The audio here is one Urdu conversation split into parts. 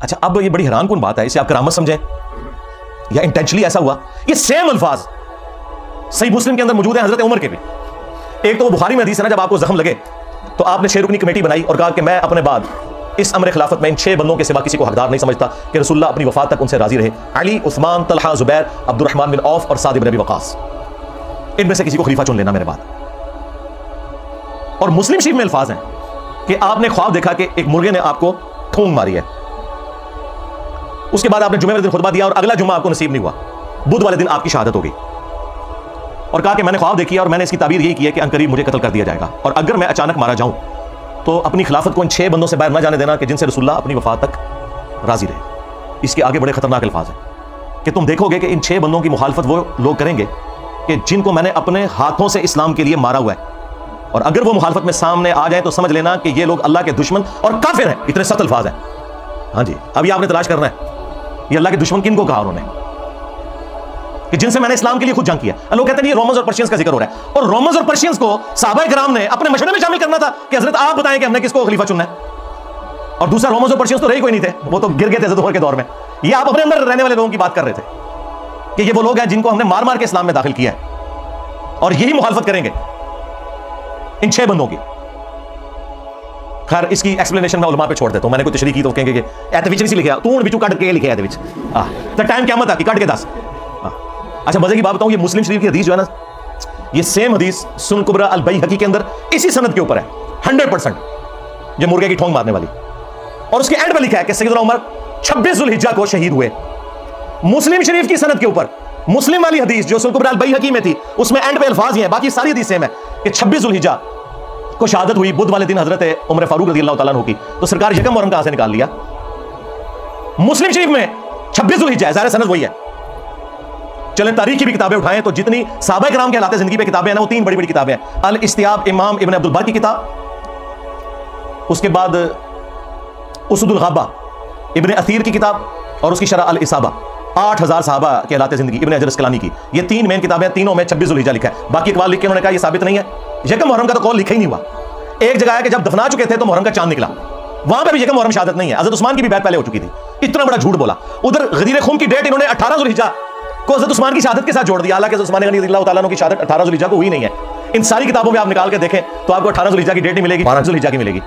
اچھا اب یہ بڑی حیران کن بات ہے, اسے آپ کرامت سمجھیں یا انٹینشنلی ایسا ہوا؟ یہ سیم الفاظ صحیح مسلم کے اندر موجود ہیں حضرت عمر کے بھی. ایک تو وہ بخاری میں حدیث ہے نا, جب آپ کو زخم لگے تو آپ نے 6 رکنی کمیٹی بنائی اور کہا کہ میں اپنے بعد اس امر خلافت میں ان 6 بندوں کے سوا کسی کو حقدار نہیں سمجھتا کہ رسول اللہ اپنی وفات تک ان سے راضی رہے. علی, عثمان, طلحہ, زبیر, عبد الرحمن بن عوف اور سعد بن ابی وقاص, ان میں سے کسی کو خلیفہ چن لینا میرے بعد. اور مسلم شریف میں الفاظ ہیں کہ آپ نے خواب دیکھا کہ ایک مرغے نے آپ کو ٹھونگ ماری ہے. اس کے بعد آپ نے جمعے والے دن خطبہ دیا اور اگلا جمعہ آپ کو نصیب نہیں ہوا, بدھ والے دن آپ کی شہادت ہو گئی. اور کہا کہ میں نے خواب دیکھی ہے اور میں نے اس کی تعبیر یہی کی ہے کہ عنقریب مجھے قتل کر دیا جائے گا, اور اگر میں اچانک مارا جاؤں تو اپنی خلافت کو ان 6 بندوں سے باہر نہ جانے دینا کہ جن سے رسول اللہ اپنی وفات تک راضی رہے. اس کے آگے بڑے خطرناک الفاظ ہیں کہ تم دیکھو گے کہ ان 6 بندوں کی مخالفت وہ لوگ کریں گے کہ جن کو میں نے اپنے ہاتھوں سے اسلام کے لیے مارا ہوا ہے, اور اگر وہ مخالفت میں سامنے آ جائیں تو سمجھ لینا کہ یہ لوگ اللہ کے دشمن اور کافر ہیں. اتنے سخت الفاظ ہیں. ہاں جی, ابھی آپ نے تلاش کرنا ہے یہ اللہ کے دشمن کن کو کہا انہوں نے, کہ جن سے میں نے اسلام کے لیے خود جنگ کیا. لوگ کہتے ہیں یہ رومنز اور پرشینز کا ذکر ہو رہا ہے, اور رومنز اور پرشینز کو صحابہ کرام نے اپنے مشورے میں شامل کرنا تھا کہ حضرت آپ بتائیں کہ ہم نے کس کو خلیفہ چننا ہے. اور دوسرا, رومنز اور پرشینز تو رہی کوئی نہیں تھے, وہ تو گر گئے تھے حضرت عمر کے دور میں. یہ آپ اپنے اندر رہنے والے لوگوں کی بات کر رہے تھے کہ یہ وہ لوگ ہیں جن کو ہم نے مار مار کے اسلام میں داخل کیا ہے, اور یہی مخالفت کریں گے ان 6 بندوں کی. خیر اس کی ایکسپلینیشن میں علماء پہ چھوڑ دیتا ہوں, میں نے کوئی تشریح کی تو کہیں گے کہ ایتے وچ نہیں لکھا, تو وچوں کٹ کے لکھا ہے وچ تے ٹائم قیامت آ کی کٹ کے دس. اچھا مزے کی بات بتاؤں, یہ مسلم شریف کی حدیث جو ہے نا, یہ سیم حدیث سنن کبری البیہقی کے اندر اسی سند کے اوپر ہے 100%, یہ مرغے کی ٹھونگ مارنے والی. اور اس کے اینڈ پہ لکھا ہے کہ سیدنا عمر 26 ذوالحجہ کو شہید ہوئے. مسلم شریف کی سند کے اوپر مسلم والی حدیث جو سنن کبری البیہقی میں تھی, اس میں اینڈ پہ الفاظ ہی ہیں, باقی ساری حدیث سیم ہے کہ 26 ذوالحجہ کو شہادت ہوئی, بدھ والے دن حضرت عمر فاروق رضی اللہ تعالیٰ عنہ کی. تو سرکار یکم محرم کہاں سے نکال لیا؟ مسلم شریف میں 26 ذوالحجہ ہے, ظاہر سند وہی ہے. چلیں تاریخ کی بھی کتابیں اٹھائیں تو جتنی صحابہ کرام کے حالات زندگی پہ کتابیں ہیں نا, وہ 3 بڑی بڑی کتابیں ہیں. الاستیاب امام ابن عبد البر کی کتاب, اس کے بعد اسد الغابہ ابن اثیر کی کتاب, اور اس کی شرح الاصابہ 8000 صحابہ کے حالات زندگی ابن حجر اسقلانی کی. یہ 3 مین کتابیں ہیں, تینوں میں 26 ذوالحجہ لکھا ہے. باقی اقوال لکھ کے انہوں نے کہا یہ ثابت نہیں ہے. یکم محرم کا تو قول لکھا ہی نہیں ہوا. ایک جگہ ہے کہ جب دفنا چکے تھے تو محرم کا چاند نکلا, وہاں پہ بھی یکم محرم شہادت نہیں ہے. حضرت عثمان کی بھی بیعت پہلے ہو چکی تھی. اتنا بڑا جھوٹ بولا. ادھر غدیر خم کی ڈیٹ انہوں نے 18 ذوالحجہ کو حضرت عثمان کی شہادت کے ساتھ جوڑ دیا, حالانکہ حضرت عثمان رضی اللہ تعالیٰ عنہ کی شہادت 18 ذوالحجہ کو ہوئی نہیں ہے. ان ساری کتابوں میں آپ نکال کے دیکھیں تو آپ کو 18 ذوالحجہ کی ڈیٹ نہیں ملے گی, 12 ذوالحجہ کی ملے گی.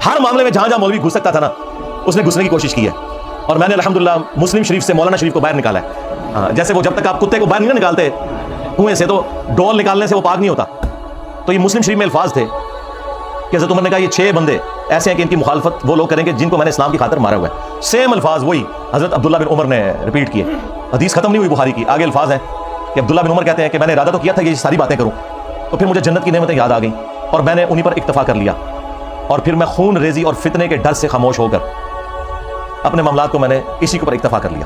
ہر معاملے میں جہاں جہاں مولوی گھس سکتا تھا نا, اس نے گھسنے کی کوشش کی ہے. اور میں نے الحمدللہ مسلم شریف سے مولانا شریف کو باہر نکالا ہے. جیسے وہ جب تک آپ کتے کو باہر نہیں نکالتے کنویں سے تو ڈول نکالنے سے وہ پاک نہیں ہوتا, تو یہ مسلم شریف میں الفاظ تھے کہ حضرت عمر نے کہا یہ 6 بندے ایسے ہیں کہ ان کی مخالفت وہ لوگ کریں گے جن کو میں نے اسلام کی خاطر مارا ہوا ہے. سیم الفاظ وہی حضرت عبداللہ بن عمر نے ریپیٹ کیے. حدیث ختم نہیں ہوئی بخاری کی, آگے الفاظ ہیں کہ عبداللہ بن عمر کہتے ہیں کہ میں نے ارادہ تو کیا تھا کہ یہ ساری باتیں کروں, تو پھر مجھے جنت کی نعمتیں یاد آ گئیں اور میں نے انہی پر اکتفا کر لیا, اور پھر میں خون ریزی اور فتنے کے ڈر سے خاموش ہو کر اپنے معاملات کو میں نے اسی کے اوپر اکتفا کر لیا.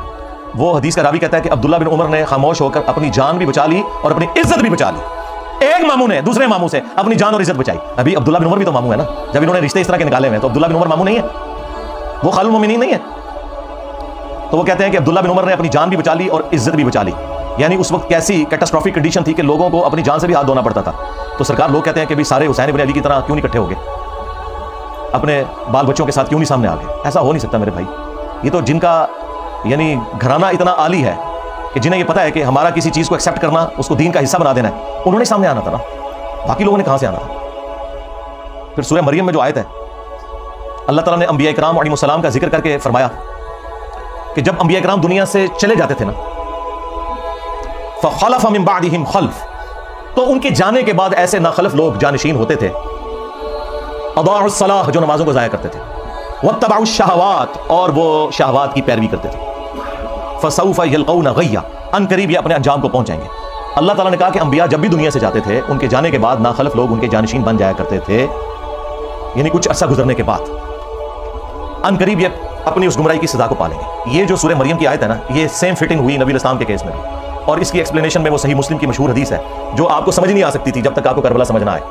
وہ حدیث کا راوی کہتا ہے کہ عبداللہ بن عمر نے خاموش ہو کر اپنی جان بھی بچا لی اور اپنی عزت بھی بچا لی. ایک ماموں نے دوسرے ماموں سے اپنی جان اور عزت بچائی. ابھی عبداللہ بن عمر بھی تو ماموں ہے نا, جب انہوں نے رشتے اس طرح کے نکالے ہوئے ہیں تو عبداللہ بن عمر ماموں نہیں ہے, وہ خال المومنین نہیں ہے. تو وہ کہتے ہیں کہ عبداللہ بن عمر نے اپنی جان بھی بچا لی اور عزت بھی بچا لی. یعنی اس وقت کیسی کیٹاسٹرافک کنڈیشن تھی کہ لوگوں کو اپنی جان سے بھی ہاتھ دھونا پڑتا تھا. تو سرکار لوگ کہتے ہیں کہ بھی سارے حسین ابن علی کی طرح کیوں نہیں اکٹھے ہو گئے, اپنے بال بچوں کے ساتھ کیوں نہیں سامنے آ گئے؟ ایسا ہو نہیں سکتا میرے بھائی. یہ تو جن کا یعنی گھرانہ اتنا عالی ہے کہ جنہیں یہ پتا ہے کہ ہمارا کسی چیز کو ایکسیپٹ کرنا, اس کو دین کا حصہ بنا دینا ہے, انہوں نے سامنے آنا تھا نا, باقی لوگوں نے کہاں سے آنا تھا؟ پھر سورہ مریم میں جو آیت ہے, اللہ تعالیٰ نے انبیاء کرام علیہ السلام کا ذکر کر کے فرمایا کہ جب انبیاء کرام دنیا سے چلے جاتے تھے نا, فخلف من بعدہم خلف, تو ان کے جانے کے بعد ایسے ناخلف لوگ جانشین ہوتے تھے, اضاعوا الصلاۃ, جو نمازوں کو ضائع کرتے تھے, واتبعوا الشہوات, اور وہ شہوات کی پیروی کرتے تھے, فسوف یلقون غیا, ان قریب یہ اپنے انجام کو پہنچ جائیں گے. اللہ تعالیٰ نے کہا کہ انبیاء جب بھی دنیا سے جاتے تھے, ان کے جانے کے بعد ناخلف لوگ ان کے جانشین بن جایا کرتے تھے, یعنی کچھ عرصہ گزرنے کے بعد ان قریب یہ اپنی اس گمراہی کی سزا کو پالیں گے. یہ جو سورہ مریم کی آیت ہے نا, یہ سیم فٹنگ ہوئی نبی الاسلام کے کیس میں بھی, اور اس کی ایکسپلینیشن میں وہ صحیح مسلم کی مشہور حدیث ہے جو آپ کو سمجھ نہیں آ سکتی تھی جب تک آپ کو کربلا سمجھ نہ آئے,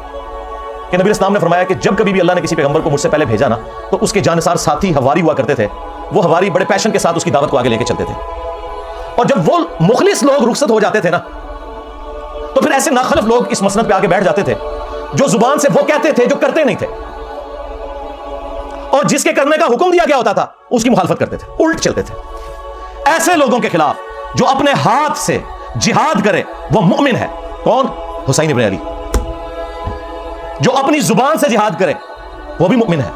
کہ نبی الاسلام نے فرمایا کہ جب کبھی بھی اللہ نے کسی پیغمبر کو مجھ سے پہلے بھیجا نا, تو اس کے جانسار ساتھی ہواری ہوا کرتے تھے, وہ ہواری بڑے پیشن کے ساتھ اس کی دعوت کو آگے لے کے چلتے تھے, اور جب وہ مخلص لوگ رخصت ہو جاتے تھے نا, تو پھر ایسے ناخلف لوگ اس مسند پہ آگے بیٹھ جاتے تھے جو زبان سے وہ کہتے تھے جو کرتے نہیں تھے, اور جس کے کرنے کا حکم دیا گیا ہوتا تھا اس کی مخالفت کرتے تھے, الٹ چلتے تھے. ایسے لوگوں کے خلاف جو اپنے ہاتھ سے جہاد کرے وہ مومن ہے. کون؟ حسین ابن علی. جو اپنی زبان سے جہاد کرے وہ بھی مومن ہے,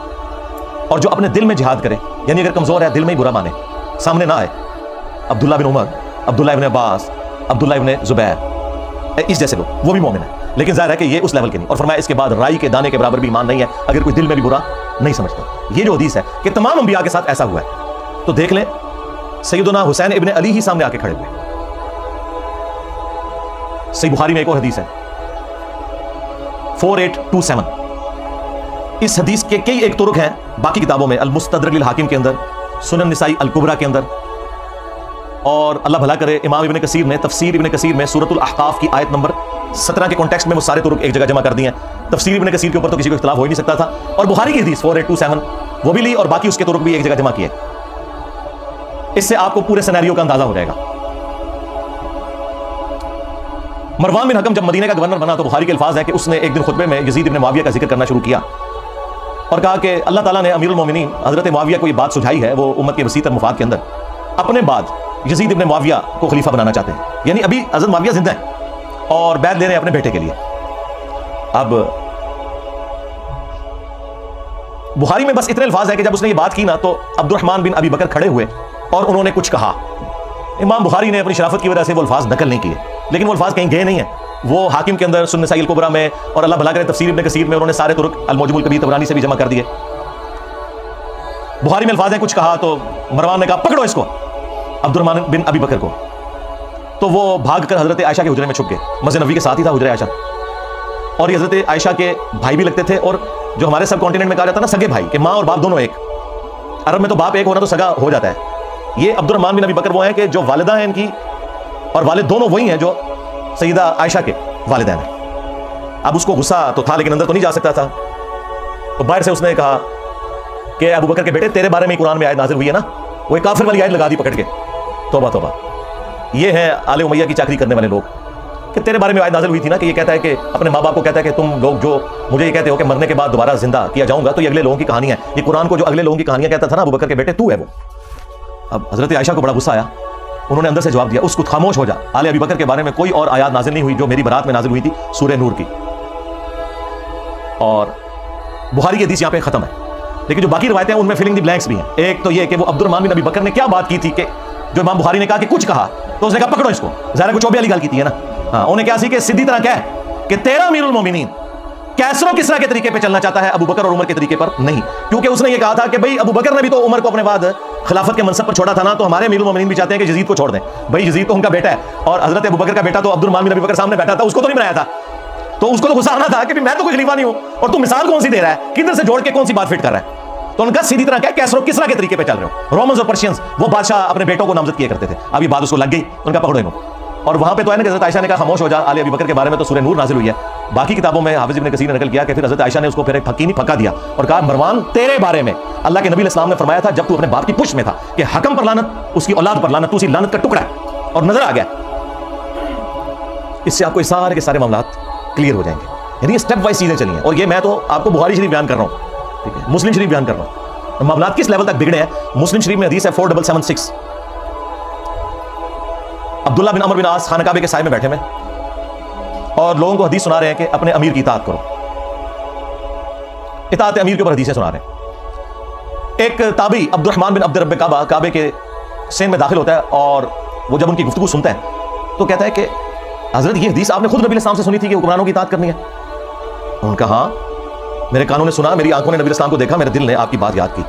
اور جو اپنے دل میں جہاد کرے, یعنی اگر کمزور ہے دل میں ہی برا مانے, سامنے نہ آئے, عبداللہ بن عمر, عبداللہ ابن عباس, عبداللہ ابن زبیر, اس جیسے لوگ, وہ بھی مومن ہے. لیکن ظاہر ہے کہ یہ اس لیول کے نہیں. اور فرمایا اس کے بعد رائی کے دانے کے برابر بھی ایمان نہیں ہے اگر کوئی دل میں بھی برا نہیں سمجھتا. یہ جو حدیث ہے کہ تمام انبیاء کے ساتھ ایسا ہوا ہے, تو دیکھ لیں سیدنا حسین ابن علی ہی سامنے آ کے کھڑے ہوئے. صحیح بخاری میں ایک اور حدیث ہے 4827. اس حدیث کے کئی ایک طرق ہیں باقی کتابوں میں, المستدرک للحاکم کے اندر, سنن نسائی الکبریٰ کے اندر, اور اللہ بھلا کرے امام ابن کثیر نے تفسیر ابن کثیر میں سورۃ الاحقاف کی آیت نمبر 17 کے کانٹیکسٹ میں وہ سارے طرق ایک جگہ جمع کر دیے ہیں. تفسیر ابن کثیر کے اوپر تو کسی کو اختلاف ہو ہی نہیں سکتا تھا, اور بخاری کی حدیث 4827 وہ بھی لی, اور باقی اس کے طرق بھی ایک جگہ جمع کیے. اس سے آپ کو پورے سینیریو کا اندازہ ہو جائے گا. مروان بن حکم جب مدینہ کا گورنر بنا تو بخاری کے الفاظ ہیں کہ اس نے ایک دن خطبے میں یزید ابن معاویہ کا ذکر کرنا شروع کیا اور کہا کہ اللہ تعالیٰ نے امیر المومنین حضرت معاویہ کو یہ بات سجھائی ہے, وہ امت کے وسیع تر مفاد کے اندر اپنے بعد یزید ابن معاویہ کو خلیفہ بنانا چاہتے ہیں. یعنی ابھی حضرت معاویہ زندہ ہیں اور بیعت لے رہے ہیں اپنے بیٹے کے لیے. اب بخاری میں بس اتنے الفاظ ہے کہ جب اس نے یہ بات کی نا تو عبد الرحمن بن ابی بکر کھڑے ہوئے اور انہوں نے کچھ کہا. امام بخاری نے اپنی شرافت کی وجہ سے وہ الفاظ نقل نہیں کیے, لیکن وہ الفاظ کہیں گئے نہیں ہیں, وہ حاکم کے اندر سنن نسائی الکبریٰ میں اور اللہ بھلا کرے تفسیر ابن کثیر میں انہوں نے سارے طرق المعجم الکبیر طبرانی سے بھی جمع کر دیے. بخاری میں الفاظ ہیں کچھ کہا تو مروان نے کہا پکڑو اس کو, عبد الرحمن بن ابی بکر کو. تو وہ بھاگ کر حضرت عائشہ کے حجرے میں چھپ گئے. مسجد نبوی کے ساتھ ہی تھا حجرہ عائشہ, اور یہ حضرت عائشہ کے بھائی بھی لگتے تھے, اور جو ہمارے سب کانٹیننٹ میں کہا جاتا ہے نا سگے بھائی, کہ ماں اور باپ دونوں ایک. عرب میں تو باپ ایک ہونا تو سگا ہو جاتا ہے. یہ عبد الرحمن بن ابی بکر وہ ہیں کہ جو والدہ ہیں ان کی اور والد دونوں وہی ہیں جو سیدہ عائشہ کے والدین ہیں. اب اس کو غصہ تو تھا لیکن اندر تو نہیں جا سکتا تھا, تو باہر سے اس نے کہا کہ ابو بکر کے بیٹے تیرے بارے میں قرآن میں آیت نازل ہوئی ہے نا, وہ ایک کافر والی آیت لگا دی پکڑ کے. توبہ توبہ, یہ ہیں آل امیہ کی چاکری کرنے والے لوگ, کہ تیرے بارے میں آیت نازل ہوئی تھی نا کہ یہ کہتا ہے کہ اپنے ماں باپ کو کہتا ہے کہ تم لوگ جو مجھے یہ کہتے ہو کہ مرنے کے بعد دوبارہ زندہ کیا جاؤں گا, تو یہ اگلے لوگوں کی کہانی ہے. یہ قرآن کو جو اگلے لوگوں کی کہانیاں کہتا تھا نا ابو بکر کے بیٹے تو ہے وہ. اب حضرت عائشہ کو بڑا غصہ آیا, انہوں نے اندر سے جواب دیا اس کو خاموش ہو جا, آل ابی بکر کے بارے میں کوئی اور آیات نازل نہیں ہوئی جو میری برات میں نازل ہوئی تھی, سورہ نور کی. اور بخاری کی حدیث یہاں پہ ختم ہے, لیکن جو باقی روایتیں ہیں ان میں فلنگ دی بلینکس بھی ہیں. ایک تو یہ کہ وہ عبد الرحمن بن ابی بکر نے کیا بات کی تھی کہ جو امام بخاری نے کہا کہ کچھ کہا تو اس نے کہا پکڑو اس کو, ظاہر ہے چوبے والی گل کی تھی ہے نا. ہاں, انہیں کیا سی کہ سیدھی طرح کہہ کہ تیرا امیر المومنین کیسروں کسرا کے طریقے پہ چلنا چاہتا ہے, ابو بکر اور عمر کے طریقے پر نہیں. کیونکہ اس نے یہ کہا تھا کہ بھائی ابو بکر نے بھی تو عمر کو اپنے بعد خلافت کے منصب پر چھوڑا تھا نا, تو ہمارے امیر المومنین بھی چاہتے ہیں کہ یزید کو چھوڑ دیں. بھائی یزید تو ان کا بیٹا ہے, اور حضرت ابو بکر کا بیٹا تو عبد الرحمن بن ابی بکر سامنے بیٹھا تھا, اس کو تو نہیں بنایا تھا, تو اس کو تو غصہ آنا تھا کہ میں تو کوئی خلیفہ نہیں ہوں, اور تو مثال کون سی دے رہا ہے, کدھر سے جوڑ کے کون سی بات فٹ کر رہا ہے. تو ان کا سیدھی طرح کیا کیسرو کسرا کے طریقے پہ چل رہے ہو. رومنز اور پرشینز وہ بادشاہ اپنے بیٹوں کو نامزد کیا کرتے تھے, اب یہ بات اس کو لگ گئی, ان کا پکڑو انہوں. اور وہاں پہ تو ہے نا کہ حضرت عائشہ نے کہا خاموش ہو جا, آل ابی بکر کے بارے میں تو سورہ نور نازل ہوئی ہے. باقی کتابوں میں حافظ ابن کثیر نے نقل کیا کہ پھر حضرت عائشہ نے اس کو پھر ایک پھکی نہیں پھکا دیا اور کہا مروان تیرے بارے میں اللہ کے نبی علیہ السلام نے فرمایا تھا جب تو اپنے باپ کی پشت میں تھا کہ حکم پر لعنت, اس کی اولاد پر لعنت, تو اسی لعنت کا ٹکڑا ہے. اور نظر آ گیا, اس سے آپ کو سارے کے سارے معاملات کلیئر ہو جائیں گے. یعنی یہ اسٹیپ وائز چیزیں چلی ہیں, اور یہ میں تو آپ کو بخاری شریف بیان کر رہا ہوں, ٹھیک ہے, مسلم شریف بیان کر رہا ہوں. معاملات کس لیول تک بگڑے ہیں. مسلم شریف میں حدیث ہے 4776, عبداللہ بن عمر بن عاص خانہ کعبے کے سائے میں بیٹھے میں اور لوگوں کو حدیث سنا رہے ہیں کہ اپنے امیر کی اطاعت کرو, اطاعت امیر کے اوپر حدیثیں سنا رہے ہیں. ایک تابعی عبد الرحمن بن عبد رب کعبہ کعبے کے سین میں داخل ہوتا ہے, اور وہ جب ان کی گفتگو سنتا ہے تو کہتا ہے کہ حضرت یہ حدیث آپ نے خود نبی علیہ السلام سے سنی تھی کہ حکمرانوں کی اطاعت کرنی ہے. ان کا ہاں, میرے کانوں نے سنا, میری آنکھوں نے نبی علیہ السلام کو دیکھا, میرے دل نے آپ کی بات یاد کی.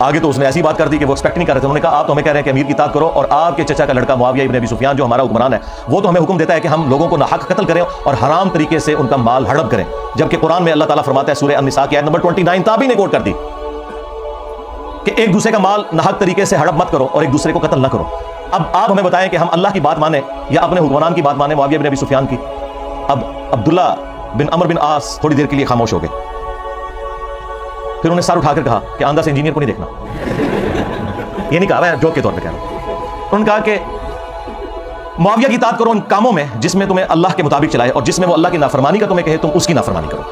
آگے تو اس نے ایسی بات کر دی کہ وہ ایکسپیکٹ نہیں کر رہے تھے. انہوں نے کہا آپ تو ہمیں کہہ رہے ہیں کہ امیر کی اطاعت کرو, اور آپ کے چچا کا لڑکا معاویہ ابن ابی سفیان جو ہمارا حکمران ہے وہ تو ہمیں حکم دیتا ہے کہ ہم لوگوں کو ناحق قتل کریں اور حرام طریقے سے ان کا مال ہڑپ کریں, جبکہ قرآن میں اللہ تعالیٰ فرماتا ہے سورہ النساء کی آیت نمبر 29 تابعی نے کوٹ کر دی کہ ایک دوسرے کا مال ناحق طریقے سے ہڑپ مت کرو اور ایک دوسرے کو قتل نہ کرو. اب آپ ہمیں بتائیں کہ ہم اللہ کی بات مانیں یا اپنے حکمران کی بات مانیں, معاویہ ابن ابی سفیان کی. اب عبداللہ بن عمر بن عاص تھوڑی دیر کے لیے خاموش ہو گئے, پھر انہوں نے سر اٹھا کر کہا کہ آندھا سے انجینئر کو نہیں دیکھنا. یہ نہیں کہا, میں جوک کے طور پہ کہہ رہا ہوں. انہوں نے کہا کہ معاویہ کی اطاعت کرو ان کاموں میں جس میں تمہیں اللہ کے مطابق چلائے, اور جس میں وہ اللہ کی نافرمانی کا تمہیں کہے تم اس کی نافرمانی کرو.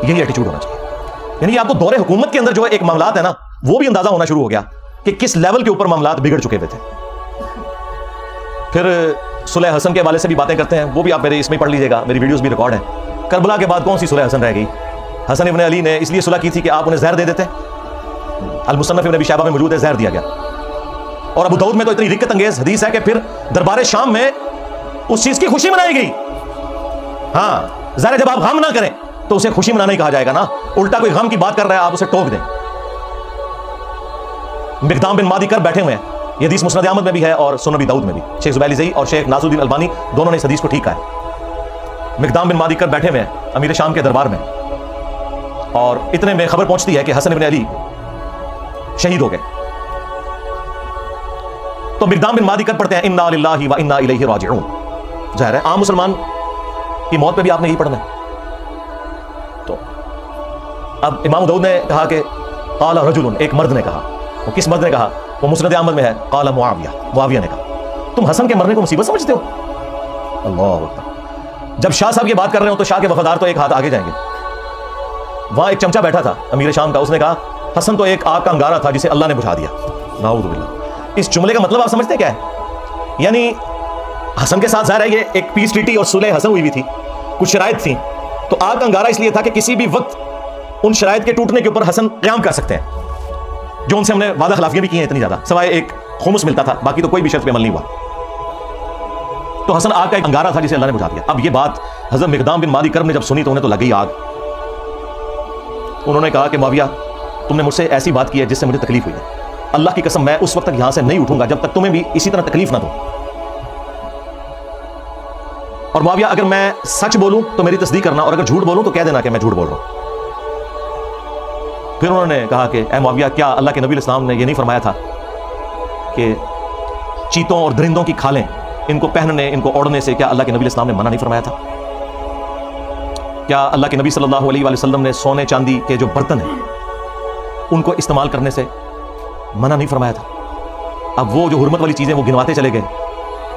یہی ایٹیچیوڈ ہونا چاہیے. یعنی آپ کو دور حکومت کے اندر جو ایک معاملات ہے نا وہ بھی اندازہ ہونا شروع ہو گیا کہ کس لیول کے اوپر معاملات بگڑ چکے ہوئے تھے. پھر صلح حسن کے حوالے سے بھی باتیں کرتے ہیں, وہ بھی آپ میرے اس میں پڑھ لیجیے گا, میری ویڈیوز بھی ریکارڈ ہیں. کربلا کے بعد کون سی صلح حسن رہ گئی؟ حسن ابن علی نے اس لیے صلح کی تھی کہ آپ انہیں زہر دے دیتے. المصنف ابن ابی شیبہ میں موجود ہے, زہر دیا گیا. اور ابو داؤد میں تو اتنی رکت انگیز حدیث ہے کہ پھر دربار شام میں اس چیز کی خوشی منائی گئی. ہاں ظاہر جب آپ غم نہ کریں تو اسے خوشی منانا ہی کہا جائے گا نا, الٹا کوئی غم کی بات کر رہا ہے آپ اسے ٹوک دیں. مقدام بن مادی کر بیٹھے ہوئے ہیں, یہ حدیث مسند احمد میں بھی ہے اور سنن ابی داؤد میں بھی. شیخ زبیلی زئی اور شیخ ناصر الدین البانی دونوں نے اس حدیث کو ٹھیک کہا ہے. مقدام بن مادی کر بیٹھے ہوئے ہیں امیر شام کے دربار میں, اور اتنے میں خبر پہنچتی ہے کہ حسن ابن علی شہید ہو گئے. تو مقدام بن مادی کر پڑھتے ہیں انا للہ و انا الیہ راجعون. ظاہر ہے عام مسلمان کی موت پہ بھی آپ نے یہی پڑھنا ہے. تو اب امام داؤد نے کہا کہ قال رجل, ایک مرد نے کہا. وہ کس مرد نے کہا؟ وہ مسند احمد میں ہے, قال معاویہ, معاویہ نے کہا تم حسن کے مرنے کو مصیبت سمجھتے ہو؟ اللہ اکبر. جب شاہ صاحب یہ بات کر رہے ہو تو شاہ کے وفادار تو ایک ہاتھ آگے جائیں گے. وہاں ایک چمچا بیٹھا تھا امیر شام کا, اس نے کہا حسن تو ایک آگ کا انگارہ تھا جسے اللہ نے بجھا دیا. نعوذ باللہ. اس جملے کا مطلب آپ سمجھتے کیا ہے؟ یعنی حسن کے ساتھ ظاہر ہے یہ ایک پیس ٹریٹی اور صلح حسن ہوئی تھی, کچھ شرائط تھیں, تو آگ کا انگارہ اس لیے تھا کہ کسی بھی وقت ان شرائط کے ٹوٹنے کے اوپر حسن قیام کر سکتے ہیں, جو ان سے ہم نے وعدہ خلافیاں بھی کی ہیں اتنی زیادہ, سوائے ایک خمس ملتا تھا, باقی تو کوئی بھی شرط پہ عمل نہیں ہوا. تو حسن آگ کا ایک انگارہ تھا جسے اللہ نے بجھا دیا. اب یہ بات حضرت مقدام بن مادی کرب نے جب سنی تو انہیں تو لگی آگ. انہوں نے کہا کہ معاویہ تم نے مجھ سے ایسی بات کی ہے جس سے مجھے تکلیف ہوئی ہے, اللہ کی قسم میں اس وقت تک یہاں سے نہیں اٹھوں گا جب تک تمہیں بھی اسی طرح تکلیف نہ دوں. اور معاویہ اگر میں سچ بولوں تو میری تصدیق کرنا, اور اگر جھوٹ بولوں تو کہہ دینا کہ میں جھوٹ بول رہا ہوں. پھر انہوں نے کہا کہ اے معاویہ, کیا اللہ کے نبی علیہ السلام نے یہ نہیں فرمایا تھا کہ چیتوں اور درندوں کی کھالیں ان کو پہننے, ان کو اوڑھنے سے کیا اللہ کے نبی علیہ السلام نے منع نہیں فرمایا تھا؟ کیا اللہ کے نبی صلی اللہ علیہ وآلہ وسلم نے سونے چاندی کے جو برتن ہیں ان کو استعمال کرنے سے منع نہیں فرمایا تھا؟ اب وہ جو حرمت والی چیزیں وہ گنواتے چلے گئے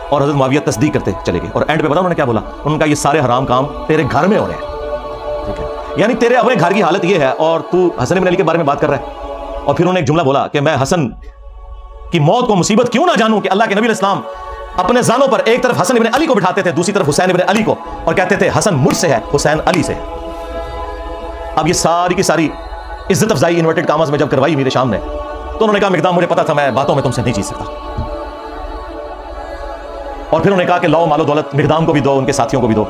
اور حضرت معاویہ تصدیق کرتے چلے گئے, اور اینڈ پہ پتا انہوں نے کیا بولا؟ انہوں نے کہا یہ سارے حرام کام تیرے گھر میں ہو رہے ہیں. ٹھیک ہے, یعنی تیرے اپنے گھر کی حالت یہ ہے اور تو حسن بن علی کے بارے میں بات کر رہا ہے. اور پھر انہوں نے ایک جملہ بولا کہ میں حسن کی موت کو مصیبت کیوں نہ جانوں کہ اللہ کے نبی علیہ السلام اپنے زانوں پر ایک طرف حسن ابن علی کو بٹھاتے تھے, دوسری طرف حسین ابن علی کو, اور کہتے تھے حسن مجھ سے ہے, حسین علی سے ہے. اب یہ ساری کی ساری عزت افزائی انورٹڈ کاماز میں جب کروائی میرے شام نے, تو انہوں نے کہا مقدام مجھے پتا تھا میں باتوں میں تم سے نہیں جیت سکتا. اور پھر انہوں نے کہا کہ لاؤ مال و دولت مقدام کو بھی دو, ان کے ساتھیوں کو بھی دو.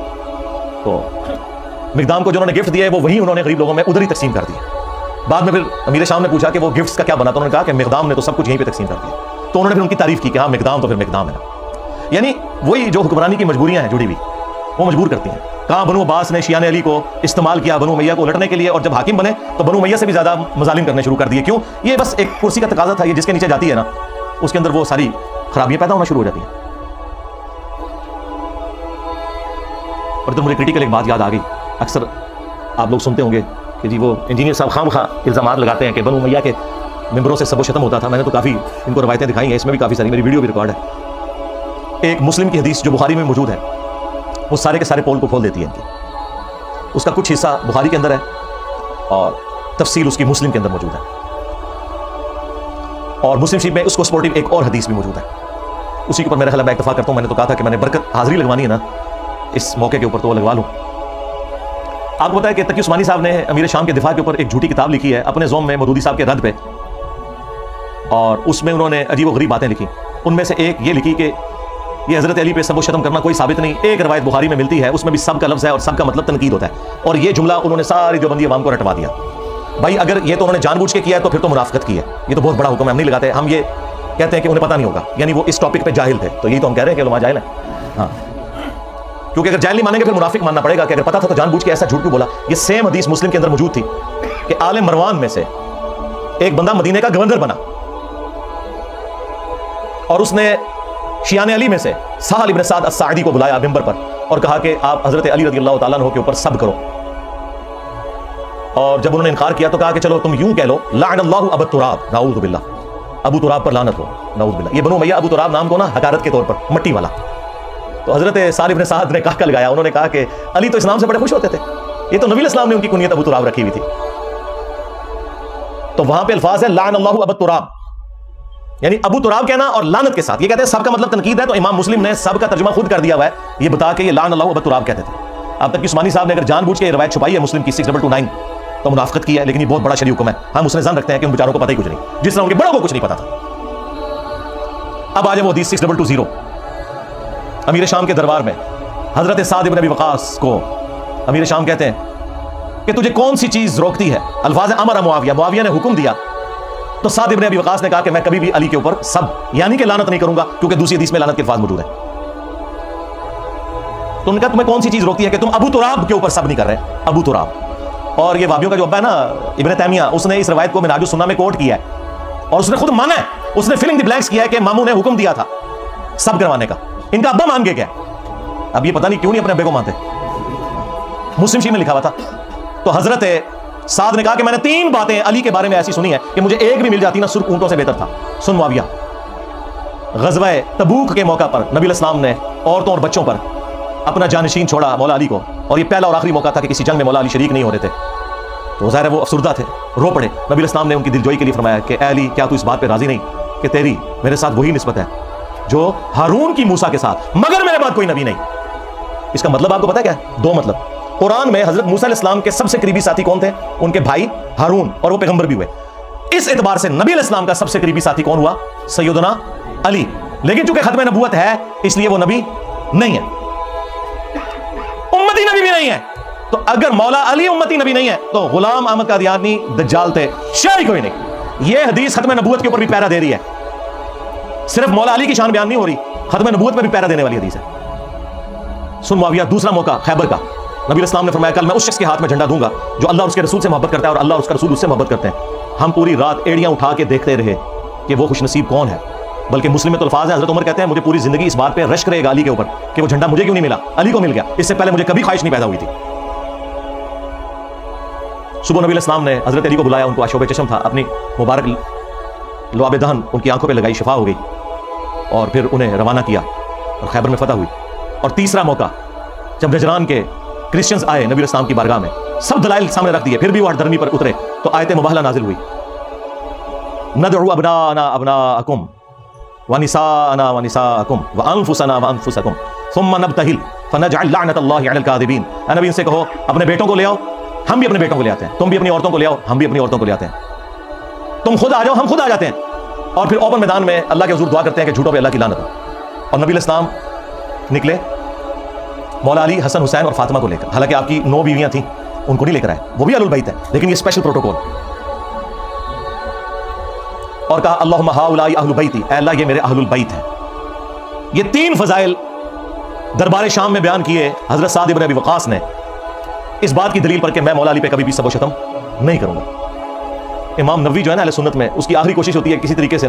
تو مقدام کو جو انہوں نے گفٹ دیے وہ وہی انہوں نے غریب لوگوں میں ادھر ہی تقسیم کر دیے. بعد میں پھر امیر شام نے پوچھا کہ وہ گفٹس کا کیا بنا, تو انہوں نے کہا کہ مقدام نے تو سب کچھ یہیں پہ تقسیم کر دیا. تو انہوں نے پھر ان کی تعریف کی کہ ہاں مقدام تو پھر مقدام ہے. یعنی وہی جو حکمرانی کی مجبوریاں ہیں جڑی ہوئی وہ مجبور کرتی ہیں. کہاں بنو عباس نے شیعہ علی کو استعمال کیا بنو امیہ کو لٹنے کے لیے, اور جب حاکم بنے تو بنو امیہ سے بھی زیادہ مظالم کرنے شروع کر دیے. کیوں؟ یہ بس ایک کرسی کا تقاضا تھا, یہ جس کے نیچے جاتی ہے نا اس کے اندر وہ ساری خرابیاں پیدا ہونا شروع ہو جاتی ہیں. اور تو مجھے کریٹیکل ایک بات یاد آ گئی. اکثر آپ لوگ سنتے ہوں گے کہ جی وہ انجینئر صاحب خام خواہ الزامات لگاتے ہیں کہ بنو امیہ کے ممبروں سے سب و شتم ہوتا تھا. میں نے تو کافی ان کو روایتیں دکھائی ہیں, اس میں بھی کافی ساری میری ویڈیو بھی ریکارڈ ہے. ایک مسلم کی حدیث جو بخاری میں موجود ہے وہ سارے کے سارے پول کو کھول دیتی ہے ان کی. اس کا کچھ حصہ بخاری کے اندر ہے اور تفصیل اس کی مسلم کے اندر موجود ہے, اور مسلم شریف میں اس کو سپورٹیو ایک اور حدیث بھی موجود ہے. اسی کے اوپر میرا خیال میں اتفاق کرتا ہوں. میں نے تو کہا تھا کہ میں نے برکت حاضری لگوانی ہے نا اس موقع کے اوپر, تو وہ لگوا لوں. آپ کو پتا ہے کہ تقی عثمانی صاحب نے امیر شام کے دفاع کے اوپر ایک جھوٹی کتاب لکھی ہے اپنے زوم میں مودودی صاحب کے رد پہ, اور اس میں انہوں نے عجیب و غریب باتیں لکھی. ان میں سے ایک یہ لکھی کہ یہ حضرت علی پہ سب و شتم کرنا کوئی ثابت نہیں. ایک روایت بخاری میں ملتی ہے اس میں بھی سب کا لفظ ہے اور سب کا مطلب تنقید ہوتا ہے, اور یہ جملہ انہوں نے ساری دیوبندی عوام کو رٹوا دیا. بھائی اگر یہ تو انہوں نے جان بوجھ کے کیا ہے تو پھر تو منافقت کی ہے. یہ تو بہت بڑا حکم ہے, ہم نہیں لگاتے. ہم یہ کہتے ہیں کہ انہیں پتہ نہیں ہوگا, یعنی وہ اس ٹاپک پہ جاہل تھے. تو یہی تو ہم کہہ رہے ہیں کہ علماء جاہل ہیں. ہاں, کیونکہ اگر جاہل نہیں مانیں گے پھر منافق ماننا پڑے گا کہ اگر پتہ تھا تو جان بوجھ کے ایسا جھوٹ کیوں بولا. یہ سیم حدیث مسلم کے اندر موجود تھی کہ آل مروان میں سے ایک بندہ مدینے کا گورنر بنا, اور اس نے شیعان علی میں سے سہل ابن سعد الساعدی کو بلایا ممبر پر اور کہا کہ آپ حضرت علی رضی اللہ تعالیٰ عنہ کے اوپر سب کرو. اور جب انہوں نے انکار کیا تو کہا کہ چلو تم یوں کہہ لو لعن اللہ ابو تراب, نعوذ باللہ, ابو تراب پر لعنت ہو, نعوذ باللہ. یہ بنو امیہ ابو تراب نام کو نا حقارت کے طور پر, مٹی والا. تو حضرت سہل ابن سعد نے کہا لگایا, انہوں نے کہا کہ علی تو اسلام سے بڑے خوش ہوتے تھے, یہ تو نبی الاسلام نے ان کی کنیت ابو تراب رکھی ہوئی تھی. تو وہاں پہ الفاظ ہے لعن اللہ ابا تراب، یعنی ابو تراب کہنا اور لعنت کے ساتھ. یہ کہتے ہیں سب کا مطلب تنقید ہے، تو امام مسلم نے سب کا ترجمہ خود کر دیا ہوا ہے یہ بتا کے یہ لعن اللہ ابا تراب کہتے تھے. اب تک عثمانی صاحب نے اگر جان بوجھ کے یہ روایت چھپائی ہے مسلم کی 6229 تو منافقت کی ہے، لیکن یہ بہت بڑا شرعی حکم ہے. ہم اس نے ظن رکھتے ہیں کہ ان بیچاروں کو پتہ ہی کچھ نہیں، جس طرح ان کے بڑوں کو کچھ نہیں پتا تھا. اب آ جائے وہ حدیث 6220 امیر شام کے دربار میں حضرت سعد ابن ابی وقاص کو امیر شام کہتے ہیں کہ تجھے کون سی چیز روکتی ہے؟ الفاظ امر معاویہ، معاویہ نے حکم دیا. تو سعد ابن ابی وقاص نے کہا کہ میں کبھی بھی علی کے اوپر سب یعنی کہ لعنت نہیں کروں گا، کیونکہ دوسری حدیث میں لعنت کے الفاظ موجود ہیں. تو ان کا تمہیں کون سی چیز روکتی ہے کہ تم ابو تراب کے اوپر سب نہیں کر رہے؟ ابو تراب. اور یہ وابیوں کا جو ابا ہے نا ابن تیمیہ، اس نے اس روایت کو منہاج السنہ میں کوٹ کیا ہے اور اس نے خود مانا ہے، اس نے فلنگ دی بلینکس کیا ہے کہ ماموں نے حکم دیا تھا سب کروانے کا. ان کا ابا مان گیا کیا؟ اب یہ پتہ نہیں کیوں نہیں اپنے ابے کو مانتے. مسلم شریف میں لکھا ہوا تھا. تو حضرت سعد نے کہا کہ میں نے 3 باتیں علی کے بارے میں ایسی سنی ہے کہ مجھے ایک بھی مل جاتی نا سرخ اونٹوں سے بہتر تھا. سن معاویہ، غزوہ تبوک کے موقع پر نبی علیہ السلام نے عورتوں اور بچوں پر اپنا جانشین چھوڑا مولا علی کو، اور یہ پہلا اور آخری موقع تھا کہ کسی جنگ میں مولا علی شریک نہیں ہو رہے تھے. تو ظاہر ہے وہ افسردہ تھے، رو پڑے. نبی علیہ السلام نے ان کی دلجوئی کے لیے فرمایا کہ اے علی، کیا تو اس بات پہ راضی نہیں کہ تیری میرے ساتھ وہی نسبت ہے جو ہارون کی موسیٰ کے ساتھ، مگر میرے بعد کوئی نبی نہیں. اس کا مطلب آپ کو پتا ہے کیا ہے؟ 2 مطلب. قرآن میں حضرت موسیٰ علیہ السلام کے سب سے قریبی ساتھی کون تھے؟ ان کے بھائی ہارون، اور وہ پیغمبر بھی ہوئے. اس اعتبار سے نبی علیہ السلام کا سب سے قریبی ساتھی کون ہوا؟ سیدنا علی. لیکن چونکہ ختم نبوت ہے اس لیے وہ نبی نہیں ہے، امتی نبی بھی نہیں ہے. تو اگر مولا علی امتی نبی نہیں ہے تو غلام احمد قادیانی دجال تھے، شاید کوئی نہیں. یہ حدیث ختم نبوت کے اوپر بھی پیرا دے رہی ہے، صرف مولا علی کی شان بیان نہیں ہو رہی، ختم نبوت میں بھی پیرا دینے والی حدیث ہے. سن معاویہ، دوسرا موقع خیبر کا. نبی علیہ السلام نے فرمایا کل میں اس شخص کے ہاتھ میں جھنڈا دوں گا جو اللہ اور اس کے رسول سے محبت کرتا ہے اور اللہ اور اس کا رسول اس سے محبت کرتے ہیں. ہم پوری رات ایڑیاں اٹھا کے دیکھتے رہے کہ وہ خوش نصیب کون ہے. بلکہ مسلم میں تو الفاظ ہیں، حضرت عمر کہتے ہیں مجھے پوری زندگی اس بات پہ رشک رہے گا علی کے اوپر کہ وہ جھنڈا مجھے کیوں نہیں ملا، علی کو مل گیا. اس سے پہلے مجھے کبھی خواہش نہیں پیدا ہوئی تھی. صبح نبی علیہ السلام نے حضرت علی کو بلایا، ان کو آشوب چشم تھا، اپنی مبارک لعاب دہن ان کی آنکھوں پہ لگائی، شفا ہو گئی، اور پھر انہیں روانہ کیا اور خیبر میں فتح ہوئی. اور تیسرا موقع جب نجران کے کرسچنز آئے نبی علیہ السلام کی بارگاہ میں، سب دلائل سامنے رکھ دیے، پھر بھی وہ ہٹ دھرمی پر اترے تو آیت مباہلہ نازل ہوئی. ندعو ابناءنا ابناءکم ونساءنا ونساءکم وانفسنا وانفسکم ثم نبتہل فنجعل لعنت اللہ علی الکاذبین. اے نبی ان سے کہو اپنے بیٹوں کو لے آؤ، ہم بھی اپنے بیٹوں کو لے آتے ہیں، تم بھی اپنی عورتوں کو لے آؤ، ہم بھی اپنی عورتوں کو لے آتے ہیں. تم خود آ جاؤ، ہم خود آ جاتے ہیں، اور پھر اوپن میدان میں اللہ کے حضور دعا کرتے ہیں کہ جھوٹوں پہ اللہ کی لعنت ہو. اور نبی علیہ السلام نکلے مولا علی، حسن، حسین اور فاطمہ کو لے کر. حالانکہ آپ کی 9 بیویاں تھیں، ان کو نہیں لے کر آئے، وہ بھی اہل البیت ہے، لیکن یہ اسپیشل پروٹوکول. اور کہا اللہم ہؤلاء اہل بیتی، اے اللہ یہ میرے اہل البیت ہیں. یہ 3 فضائل دربار شام میں بیان کیے حضرت سعد ابن ابی وقاص نے اس بات کی دلیل پر کہ میں مولا علی پہ کبھی بھی سب و شتم نہیں کروں گا. امام نووی جو ہے نا اہل سنت میں، اس کی آخری کوشش ہوتی ہے کسی طریقے سے